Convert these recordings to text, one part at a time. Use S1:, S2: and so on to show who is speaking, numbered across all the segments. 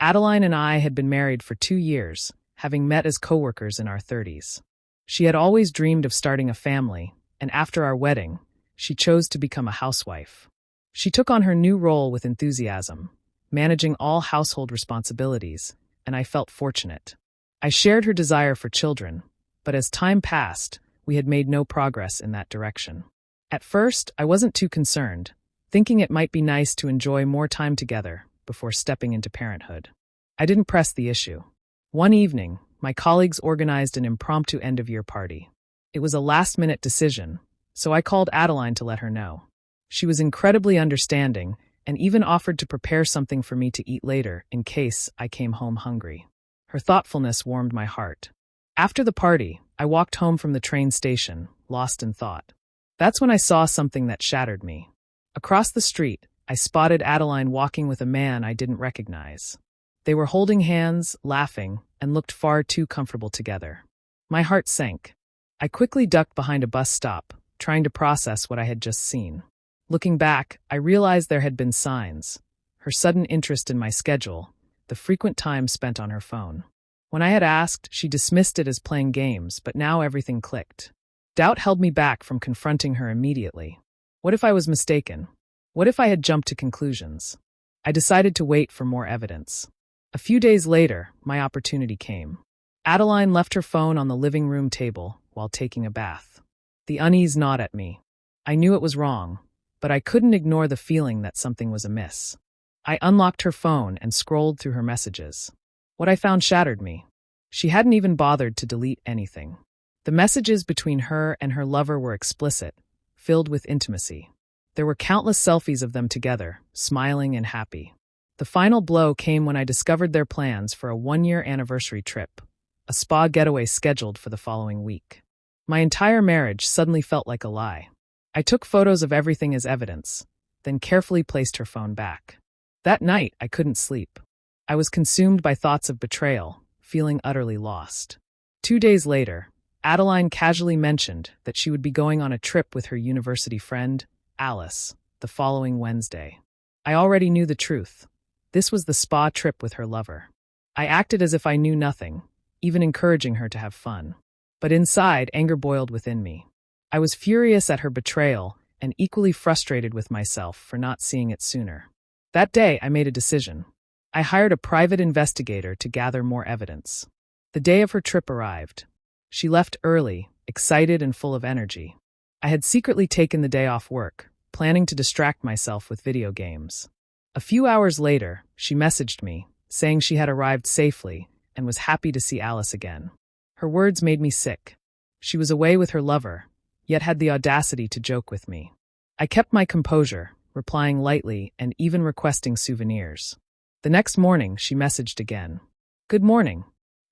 S1: Adeline and I had been married for 2 years, having met as coworkers in our 30s. She had always dreamed of starting a family, and after our wedding, she chose to become a housewife. She took on her new role with enthusiasm, managing all household responsibilities, and I felt fortunate. I shared her desire for children, but as time passed, we had made no progress in that direction. At first, I wasn't too concerned, thinking it might be nice to enjoy more time together before stepping into parenthood. I didn't press the issue. One evening, my colleagues organized an impromptu end-of-year party. It was a last-minute decision, so I called Adeline to let her know. She was incredibly understanding and even offered to prepare something for me to eat later in case I came home hungry. Her thoughtfulness warmed my heart. After the party, I walked home from the train station, lost in thought. That's when I saw something that shattered me. Across the street, I spotted Adeline walking with a man I didn't recognize. They were holding hands, laughing, and looked far too comfortable together. My heart sank. I quickly ducked behind a bus stop, trying to process what I had just seen. Looking back, I realized there had been signs. Her sudden interest in my schedule, the frequent time spent on her phone. When I had asked, she dismissed it as playing games, but now everything clicked. Doubt held me back from confronting her immediately. What if I was mistaken? What if I had jumped to conclusions? I decided to wait for more evidence. A few days later, my opportunity came. Adeline left her phone on the living room table while taking a bath. The unease gnawed at me. I knew it was wrong, but I couldn't ignore the feeling that something was amiss. I unlocked her phone and scrolled through her messages. What I found shattered me. She hadn't even bothered to delete anything. The messages between her and her lover were explicit, filled with intimacy. There were countless selfies of them together, smiling and happy. The final blow came when I discovered their plans for a 1-year anniversary trip, a spa getaway scheduled for the following week. My entire marriage suddenly felt like a lie. I took photos of everything as evidence, then carefully placed her phone back. That night, I couldn't sleep. I was consumed by thoughts of betrayal, feeling utterly lost. 2 days later, Adeline casually mentioned that she would be going on a trip with her university friend, Alice, the following Wednesday. I already knew the truth. This was the spa trip with her lover. I acted as if I knew nothing, even encouraging her to have fun. But inside, anger boiled within me. I was furious at her betrayal and equally frustrated with myself for not seeing it sooner. That day, I made a decision. I hired a private investigator to gather more evidence. The day of her trip arrived. She left early, excited and full of energy. I had secretly taken the day off work, planning to distract myself with video games. A few hours later, she messaged me, saying she had arrived safely and was happy to see Alice again. Her words made me sick. She was away with her lover, yet had the audacity to joke with me. I kept my composure, replying lightly and even requesting souvenirs. The next morning, she messaged again. "Good morning.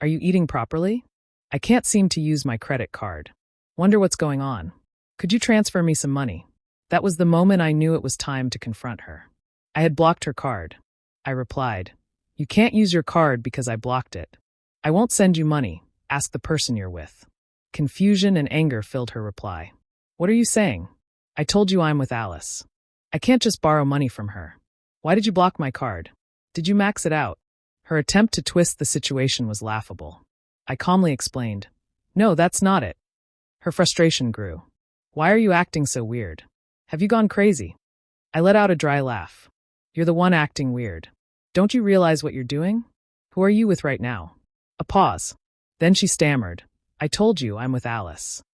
S1: Are you eating properly? I can't seem to use my credit card. Wonder what's going on. Could you transfer me some money?" That was the moment I knew it was time to confront her. I had blocked her card. I replied, "You can't use your card because I blocked it. I won't send you money. Ask the person you're with." Confusion and anger filled her reply. "What are you saying? I told you I'm with Alice. I can't just borrow money from her. Why did you block my card? Did you max it out?" Her attempt to twist the situation was laughable. I calmly explained, "No, that's not it." Her frustration grew. "Why are you acting so weird? Have you gone crazy?" I let out a dry laugh. "You're the one acting weird. Don't you realize what you're doing? Who are you with right now?" A pause. Then she stammered, "I told you I'm with Alice."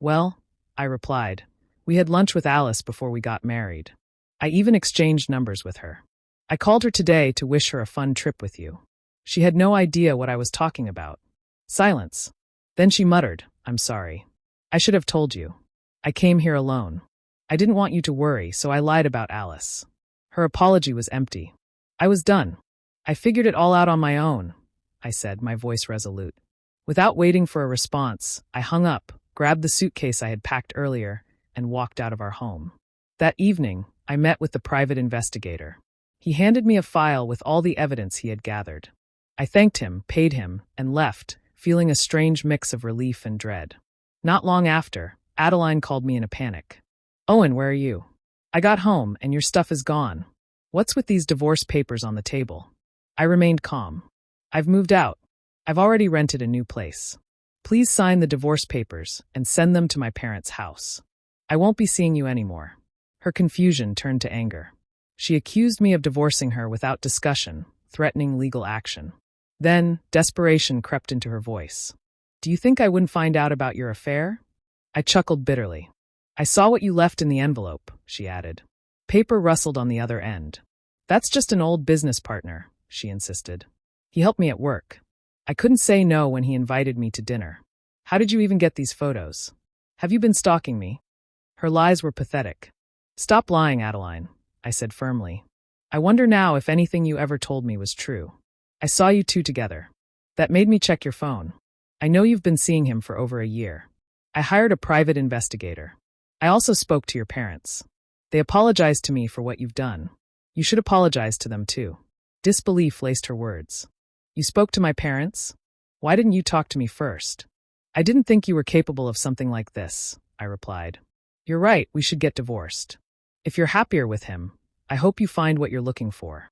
S1: "Well," I replied, "we had lunch with Alice before we got married. I even exchanged numbers with her. I called her today to wish her a fun trip with you." She had no idea what I was talking about. Silence. Then she muttered, "I'm sorry. I should have told you. I came here alone. I didn't want you to worry, so I lied about Alice." Her apology was empty. I was done. "I figured it all out on my own," I said, my voice resolute. Without waiting for a response, I hung up, grabbed the suitcase I had packed earlier, and walked out of our home. That evening, I met with the private investigator. He handed me a file with all the evidence he had gathered. I thanked him, paid him, and left, feeling a strange mix of relief and dread. Not long after, Adeline called me in a panic. "Owen, where are you? I got home, and your stuff is gone. What's with these divorce papers on the table?" I remained calm. I've moved out. I've already rented a new place. Please sign the divorce papers and send them to my parents' house. I won't be seeing you anymore. Her confusion turned to anger. She accused me of divorcing her without discussion, threatening legal action. Then, desperation crept into her voice. Do you think I wouldn't find out about your affair? I chuckled bitterly. I saw what you left in the envelope, she added. Paper rustled on the other end. That's just an old business partner, she insisted. He helped me at work. I couldn't say no when he invited me to dinner. How did you even get these photos? Have you been stalking me? Her lies were pathetic. Stop lying, Adeline, I said firmly. I wonder now if anything you ever told me was true. I saw you two together. That made me check your phone. I know you've been seeing him for over a year. I hired a private investigator. I also spoke to your parents. They apologized to me for what you've done. You should apologize to them too. Disbelief laced her words. You spoke to my parents? Why didn't you talk to me first? I didn't think you were capable of something like this, I replied. You're right, we should get divorced. If you're happier with him, I hope you find what you're looking for.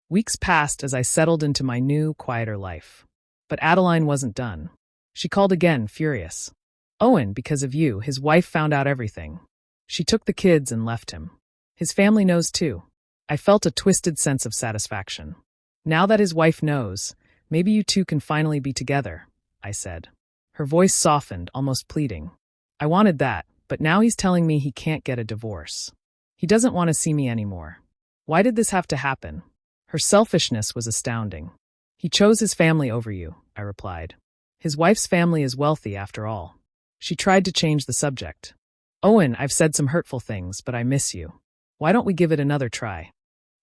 S1: Weeks passed as I settled into my new, quieter life. But Adeline wasn't done. She called again, furious. Owen, because of you, his wife found out everything. She took the kids and left him. His family knows too. I felt a twisted sense of satisfaction. Now that his wife knows, maybe you two can finally be together, I said. Her voice softened, almost pleading. I wanted that, but now he's telling me he can't get a divorce. He doesn't want to see me anymore. Why did this have to happen? Her selfishness was astounding. He chose his family over you, I replied. His wife's family is wealthy after all. She tried to change the subject. Owen, I've said some hurtful things, but I miss you. Why don't we give it another try?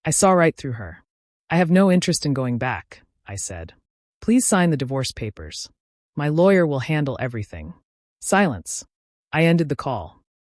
S1: I saw right through her. I have no interest in going back, I said. Please sign the divorce papers. My lawyer will handle everything. Silence. I ended the call.